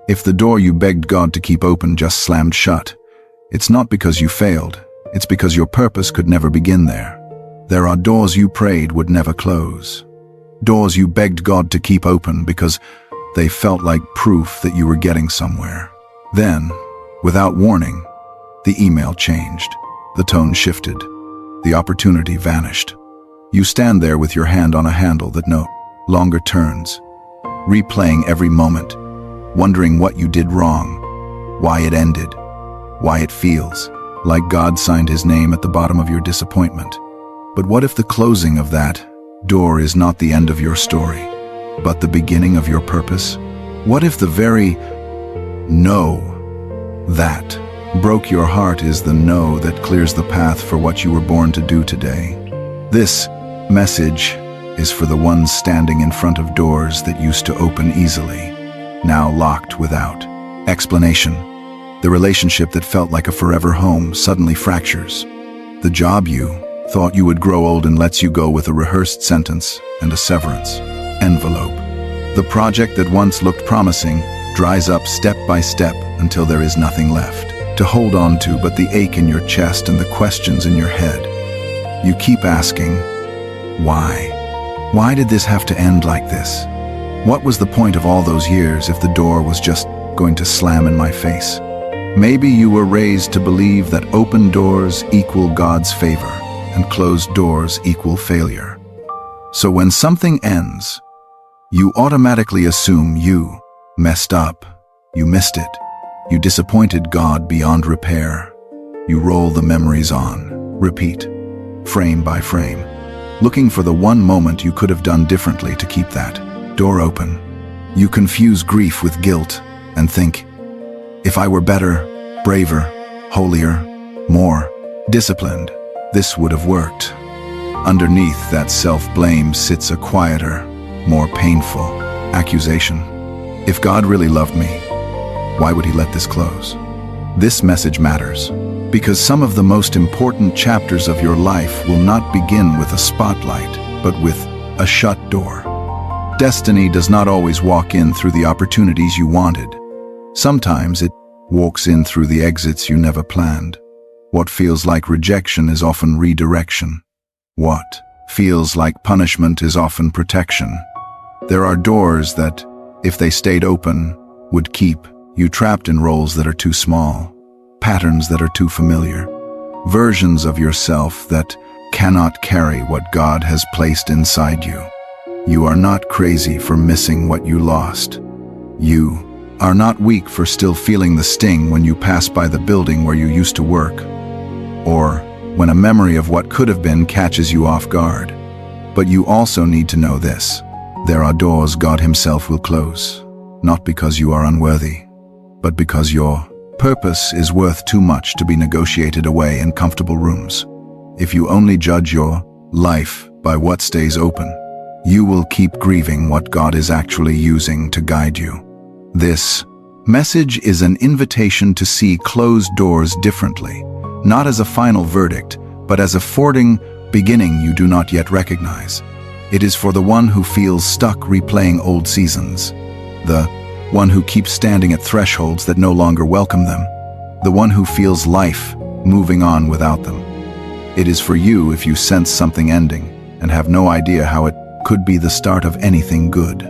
If the door you begged God to keep open just slammed shut, it's not because you failed, it's because your purpose could never begin there. There are doors you prayed would never close. Doors you begged God to keep open because they felt like proof that you were getting somewhere. Then, without warning, the email changed. The tone shifted. The opportunity vanished. You stand there with your hand on a handle that no longer turns, replaying every moment, wondering what you did wrong, why it ended, why it feels like God signed his name at the bottom of your disappointment. But what if the closing of that door is not the end of your story, but the beginning of your purpose? What if the very no that broke your heart is the no that clears the path for what you were born to do today? This message is for the ones standing in front of doors that used to open easily, now locked without explanation. The relationship that felt like a forever home suddenly fractures. The job you thought you would grow old and lets you go with a rehearsed sentence and a severance envelope. The project that once looked promising dries up step by step until there is nothing left to hold on to but the ache in your chest and the questions in your head. You keep asking, why? Why did this have to end like this? What was the point of all those years if the door was just going to slam in my face? Maybe you were raised to believe that open doors equal God's favor and closed doors equal failure. So when something ends, you automatically assume you messed up, you missed it, you disappointed God beyond repair. You roll the memories on, repeat, frame by frame, looking for the one moment you could have done differently to keep that door open. You confuse grief with guilt and think, if I were better, braver, holier, more disciplined, this would have worked. Underneath that self-blame sits a quieter, more painful accusation. If God really loved me, why would he let this close? This message matters because some of the most important chapters of your life will not begin with a spotlight, but with a shut door. Destiny does not always walk in through the opportunities you wanted. Sometimes it walks in through the exits you never planned. What feels like rejection is often redirection. What feels like punishment is often protection. There are doors that, if they stayed open, would keep you trapped in roles that are too small, patterns that are too familiar, versions of yourself that cannot carry what God has placed inside you. You are not crazy for missing what you lost. You are not weak for still feeling the sting when you pass by the building where you used to work, or when a memory of what could have been catches you off guard. But you also need to know this: there are doors God himself will close, not because you are unworthy, but because your purpose is worth too much to be negotiated away in comfortable rooms. If you only judge your life by what stays open, you will keep grieving what God is actually using to guide you. This message is an invitation to see closed doors differently, not as a final verdict, but as a forwarding beginning you do not yet recognize. It is for the one who feels stuck replaying old seasons, the one who keeps standing at thresholds that no longer welcome them, the one who feels life moving on without them. It is for you if you sense something ending and have no idea how it could be the start of anything good.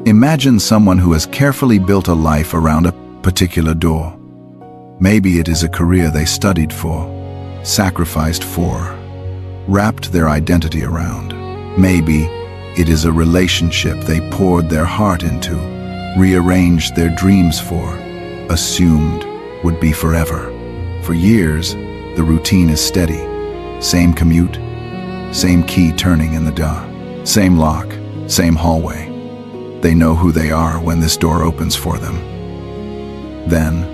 Imagine someone who has carefully built a life around a particular door. Maybe it is a career they studied for, sacrificed for, wrapped their identity around. Maybe it is a relationship they poured their heart into, rearranged their dreams for, assumed would be forever. For years, the routine is steady. Same commute, same key turning in the door, same lock, same hallway. They know who they are when this door opens for them. Then,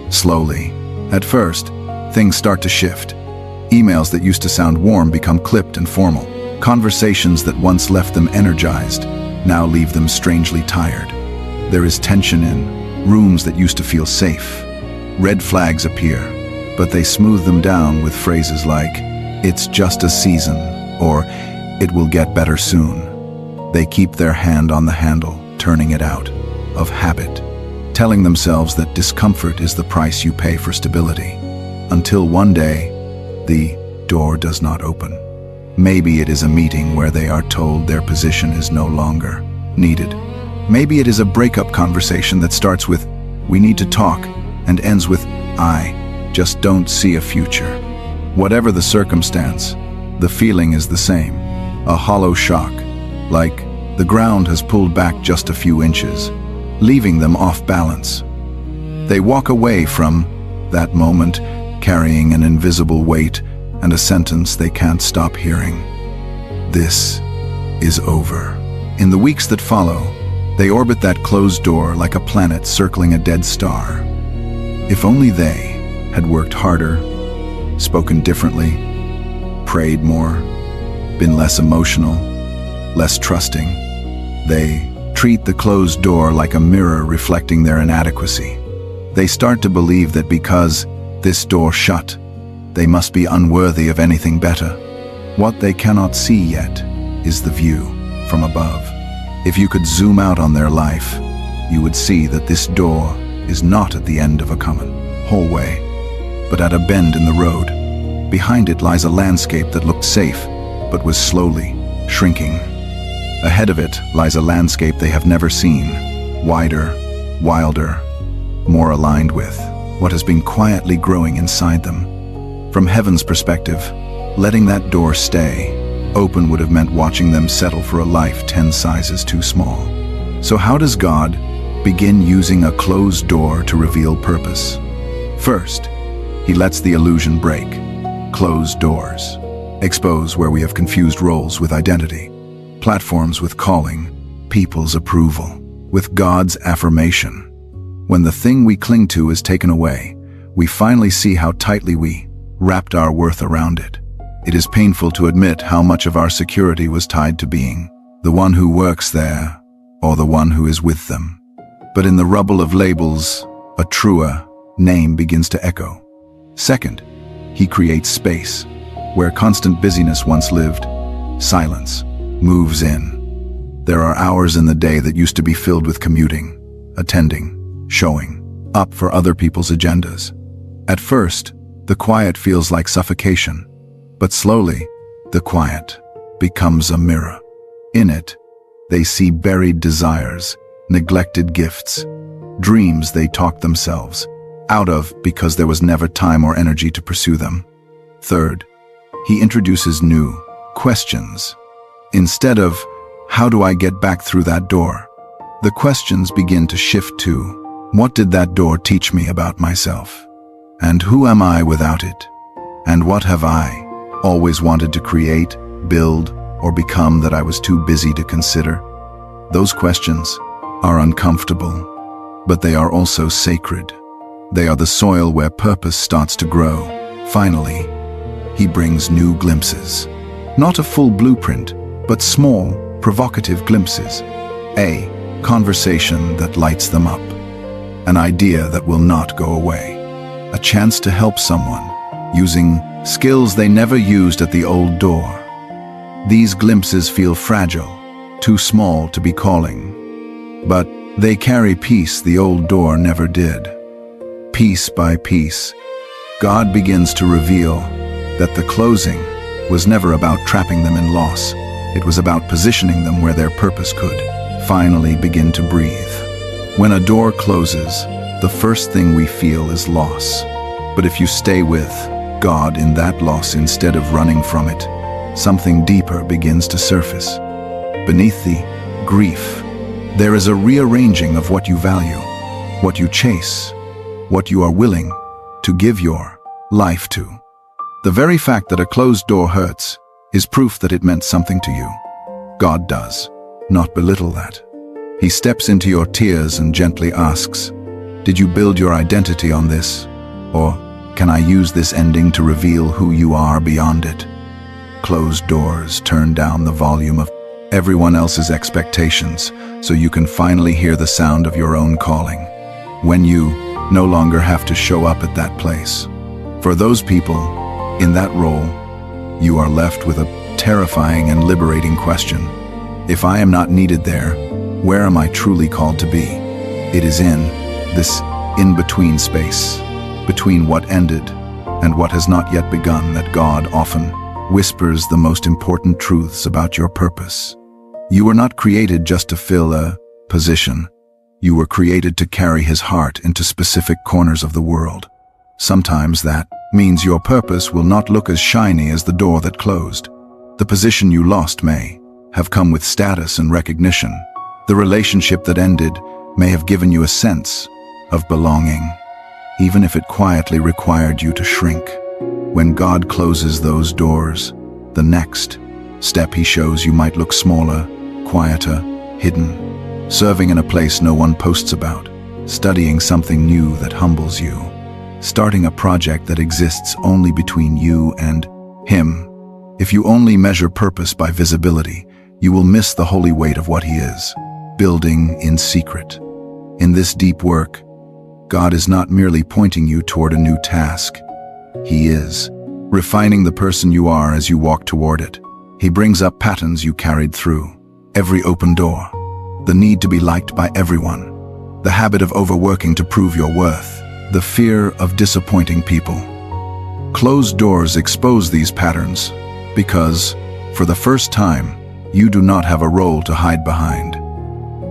slowly, at first, things start to shift. Emails that used to sound warm become clipped and formal. Conversations that once left them energized now leave them strangely tired. There is tension in rooms that used to feel safe. Red flags appear, but they smooth them down with phrases like, "It's just a season," or "It will get better soon." They keep their hand on the handle, turning it out, of habit, telling themselves that discomfort is the price you pay for stability. Until one day, the door does not open. Maybe it is a meeting where they are told their position is no longer needed. Maybe it is a breakup conversation that starts with, "We need to talk," and ends with, "I just don't see a future." Whatever the circumstance, the feeling is the same. A hollow shock, like the ground has pulled back just a few inches, leaving them off balance. They walk away from that moment carrying an invisible weight and a sentence they can't stop hearing. This is over. In the weeks that follow, they orbit that closed door like a planet circling a dead star. If only they had worked harder, spoken differently, prayed more, been less emotional, less trusting. They treat the closed door like a mirror reflecting their inadequacy. They start to believe that because this door shut, they must be unworthy of anything better. What they cannot see yet is the view from above. If you could zoom out on their life, you would see that this door is not at the end of a common hallway, but at a bend in the road. Behind it lies a landscape that looked safe, but was slowly shrinking. Ahead of it lies a landscape they have never seen, wider, wilder, more aligned with what has been quietly growing inside them. From heaven's perspective, letting that door stay open would have meant watching them settle for a life 10 sizes too small. So how does God begin using a closed door to reveal purpose? First, He lets the illusion break. Closed doors expose where we have confused roles with identity, platforms with calling, people's approval with God's affirmation. When the thing we cling to is taken away, we finally see how tightly we wrapped our worth around it. It is painful to admit how much of our security was tied to being the one who works there or the one who is with them. But in the rubble of labels, a truer name begins to echo. Second, He creates space. Where constant busyness once lived, silence moves in. There are hours in the day that used to be filled with commuting, attending, showing up for other people's agendas. At first, the quiet feels like suffocation, but slowly, the quiet becomes a mirror. In it, they see buried desires, neglected gifts, dreams they talked themselves out of because there was never time or energy to pursue them. Third, He introduces new questions. Instead of, "How do I get back through that door?" the questions begin to shift to, "What did that door teach me about myself? And who am I without it? And what have I always wanted to create, build, or become that I was too busy to consider?" Those questions are uncomfortable, but they are also sacred. They are the soil where purpose starts to grow. Finally, He brings new glimpses. Not a full blueprint, but small, provocative glimpses. A conversation that lights them up. An idea that will not go away. A chance to help someone, using skills they never used at the old door. These glimpses feel fragile, too small to be calling. But they carry peace the old door never did. Piece by piece, God begins to reveal that the closing was never about trapping them in loss. It was about positioning them where their purpose could finally begin to breathe. When a door closes, the first thing we feel is loss. But if you stay with God in that loss instead of running from it, something deeper begins to surface. Beneath the grief, there is a rearranging of what you value, what you chase, what you are willing to give your life to. The very fact that a closed door hurts is proof that it meant something to you. God does not belittle that. He steps into your tears and gently asks, "Did you build your identity on this? Or can I use this ending to reveal who you are beyond it?" Closed doors turn down the volume of everyone else's expectations so you can finally hear the sound of your own calling. When you no longer have to show up at that place. For those people in that role, you are left with a terrifying and liberating question. If I am not needed there, where am I truly called to be? It is in this in-between space, between what ended and what has not yet begun, that God often whispers the most important truths about your purpose. You were not created just to fill a position. You were created to carry His heart into specific corners of the world. Sometimes that means your purpose will not look as shiny as the door that closed. The position you lost may have come with status and recognition. The relationship that ended may have given you a sense of belonging, even if it quietly required you to shrink. When God closes those doors, the next step He shows you might look smaller, quieter, hidden, serving in a place no one posts about, studying something new that humbles you, starting a project that exists only between you and Him. If you only measure purpose by visibility, you will miss the holy weight of what He is building in secret. In this deep work, God is not merely pointing you toward a new task. He is refining the person you are as you walk toward it. He brings up patterns you carried through. Every open door, the need to be liked by everyone, the habit of overworking to prove your worth, the fear of disappointing people. Closed doors expose these patterns because, for the first time, you do not have a role to hide behind.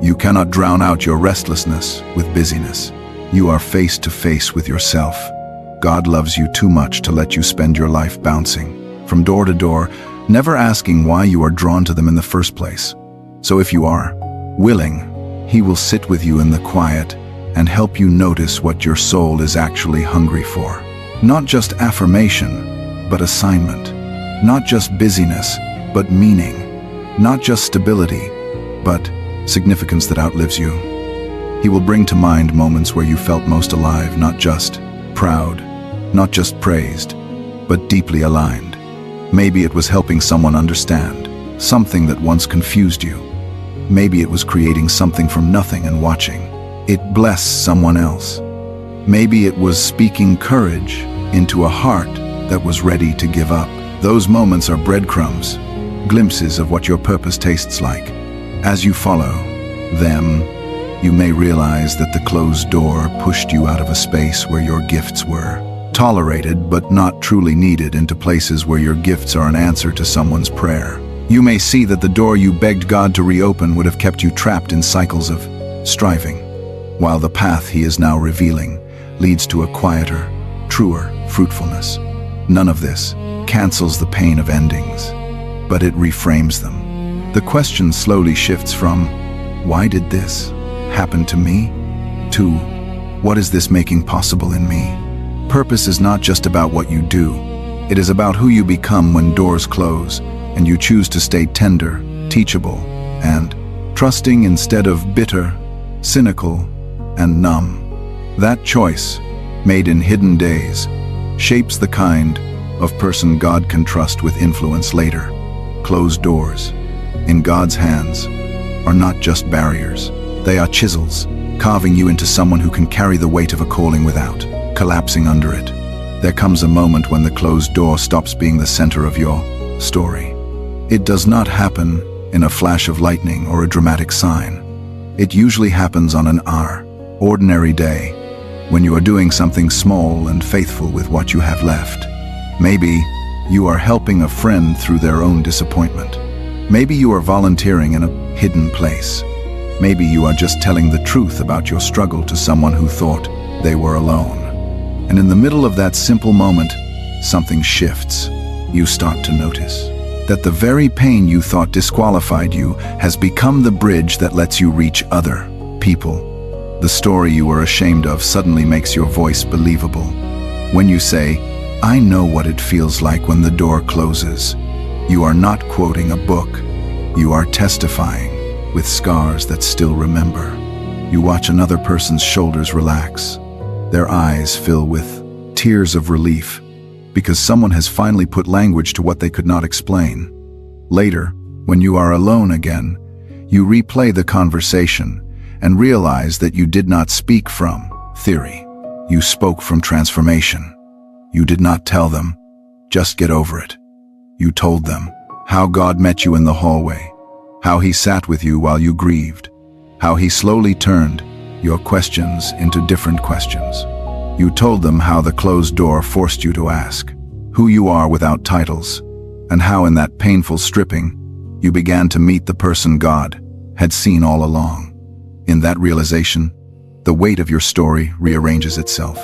You cannot drown out your restlessness with busyness. You are face to face with yourself. God loves you too much to let you spend your life bouncing from door to door, never asking why you are drawn to them in the first place. So if you are willing, He will sit with you in the quiet and help you notice what your soul is actually hungry for. Not just affirmation, but assignment. Not just busyness, but meaning. Not just stability, but significance that outlives you. He will bring to mind moments where you felt most alive, not just proud, not just praised, but deeply aligned. Maybe it was helping someone understand something that once confused you. Maybe it was creating something from nothing and watching it bless someone else. Maybe it was speaking courage into a heart that was ready to give up. Those moments are breadcrumbs, glimpses of what your purpose tastes like. As you follow them, you may realize that the closed door pushed you out of a space where your gifts were tolerated but not truly needed into places where your gifts are an answer to someone's prayer. You may see that the door you begged God to reopen would have kept you trapped in cycles of striving, while the path He is now revealing leads to a quieter, truer fruitfulness. None of this cancels the pain of endings, but it reframes them. The question slowly shifts from, why did this happen to me? To, what is this making possible in me? Purpose is not just about what you do. It is about who you become when doors close and you choose to stay tender, teachable, and trusting instead of bitter, cynical, and numb. That choice, made in hidden days, shapes the kind of person God can trust with influence later. Closed doors, in God's hands, are not just barriers. They are chisels, carving you into someone who can carry the weight of a calling without collapsing under it. There comes a moment when the closed door stops being the center of your story. It does not happen in a flash of lightning or a dramatic sign. It usually happens on an ordinary day, when you are doing something small and faithful with what you have left. Maybe you are helping a friend through their own disappointment. Maybe you are volunteering in a hidden place. Maybe you are just telling the truth about your struggle to someone who thought they were alone. And in the middle of that simple moment, something shifts. You start to notice that the very pain you thought disqualified you has become the bridge that lets you reach other people. The story you were ashamed of suddenly makes your voice believable. When you say, I know what it feels like when the door closes, you are not quoting a book. You are testifying with scars that still remember. You watch another person's shoulders relax. Their eyes fill with tears of relief because someone has finally put language to what they could not explain. Later, when you are alone again, you replay the conversation and realize that you did not speak from theory. You spoke from transformation. You did not tell them, just get over it. You told them how God met you in the hallway, how He sat with you while you grieved, how He slowly turned your questions into different questions. You told them how the closed door forced you to ask who you are without titles, and how in that painful stripping, you began to meet the person God had seen all along. In that realization, the weight of your story rearranges itself.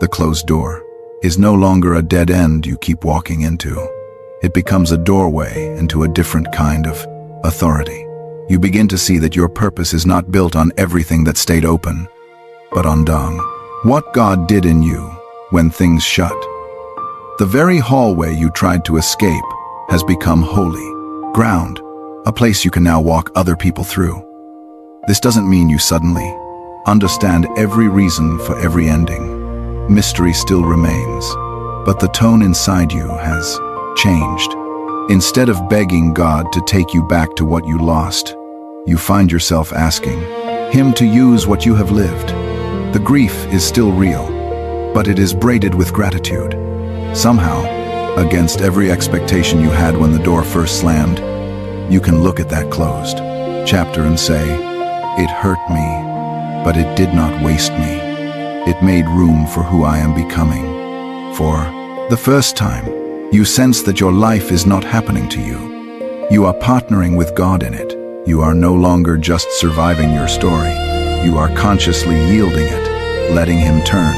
The closed door is no longer a dead end you keep walking into. It becomes a doorway into a different kind of authority. You begin to see that your purpose is not built on everything that stayed open, but on dung. What God did in you when things shut. The very hallway you tried to escape has become holy ground, a place you can now walk other people through. This doesn't mean you suddenly understand every reason for every ending. Mystery still remains, but the tone inside you has changed. Instead of begging God to take you back to what you lost, you find yourself asking Him to use what you have lived. The grief is still real, but it is braided with gratitude. Somehow, against every expectation you had when the door first slammed, you can look at that closed chapter and say, "It hurt me, but it did not waste me. It made room for who I am becoming." For the first time, you sense that your life is not happening to you. You are partnering with God in it. You are no longer just surviving your story. You are consciously yielding it, letting Him turn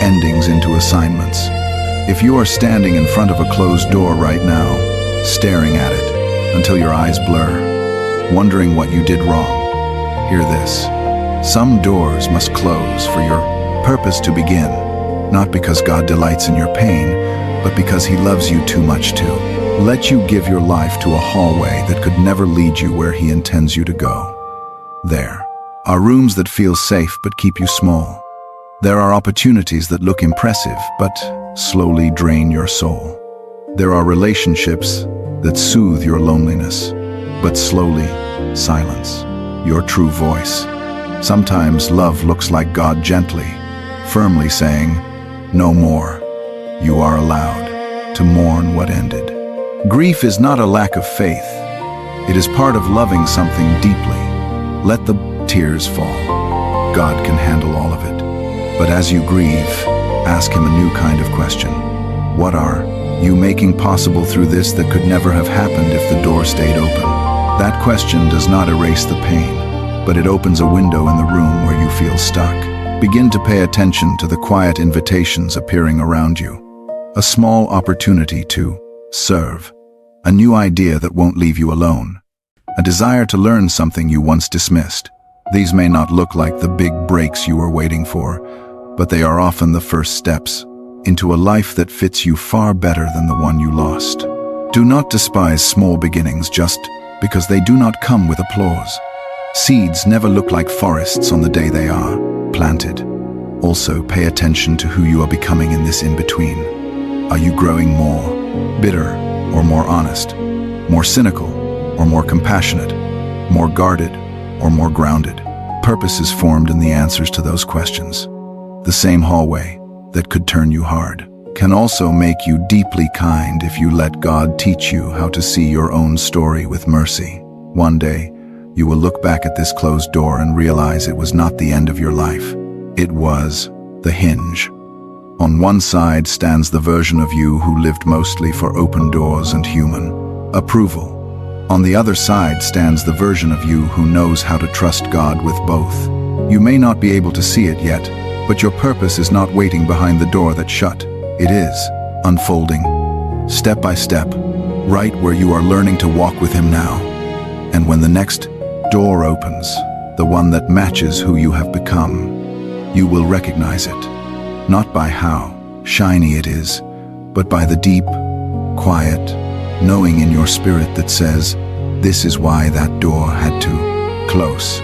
endings into assignments. If you are standing in front of a closed door right now, staring at it until your eyes blur, wondering what you did wrong, hear this. Some doors must close for your purpose to begin, not because God delights in your pain, but because He loves you too much to let you give your life to a hallway that could never lead you where He intends you to go. There are rooms that feel safe but keep you small. There are opportunities that look impressive but slowly drain your soul. There are relationships that soothe your loneliness but slowly silence your true voice. Sometimes love looks like God gently, firmly saying, "No more. You are allowed to mourn what ended." Grief is not a lack of faith. It is part of loving something deeply. Let the tears fall. God can handle all of it. But as you grieve, ask Him a new kind of question. What are you making possible through this that could never have happened if the door stayed open? That question does not erase the pain, but it opens a window in the room where you feel stuck. Begin to pay attention to the quiet invitations appearing around you. A small opportunity to serve. A new idea that won't leave you alone. A desire to learn something you once dismissed. These may not look like the big breaks you were waiting for, but they are often the first steps into a life that fits you far better than the one you lost. Do not despise small beginnings just because they do not come with applause. Seeds never look like forests on the day they are planted. Also, pay attention to who you are becoming in this in-between. Are you growing more bitter or more honest, more cynical or more compassionate, more guarded or more grounded? Purpose is formed in the answers to those questions. The same hallway that could turn you hard can also make you deeply kind if you let God teach you how to see your own story with mercy. One day, you will look back at this closed door and realize it was not the end of your life. It was the hinge. On one side stands the version of you who lived mostly for open doors and human approval. On the other side stands the version of you who knows how to trust God with both. You may not be able to see it yet, but your purpose is not waiting behind the door that shut. It is unfolding, step by step, right where you are learning to walk with Him now. And when the next door opens, the one that matches who you have become, you will recognize it. Not by how shiny it is, but by the deep, quiet, knowing in your spirit that says, this is why that door had to close.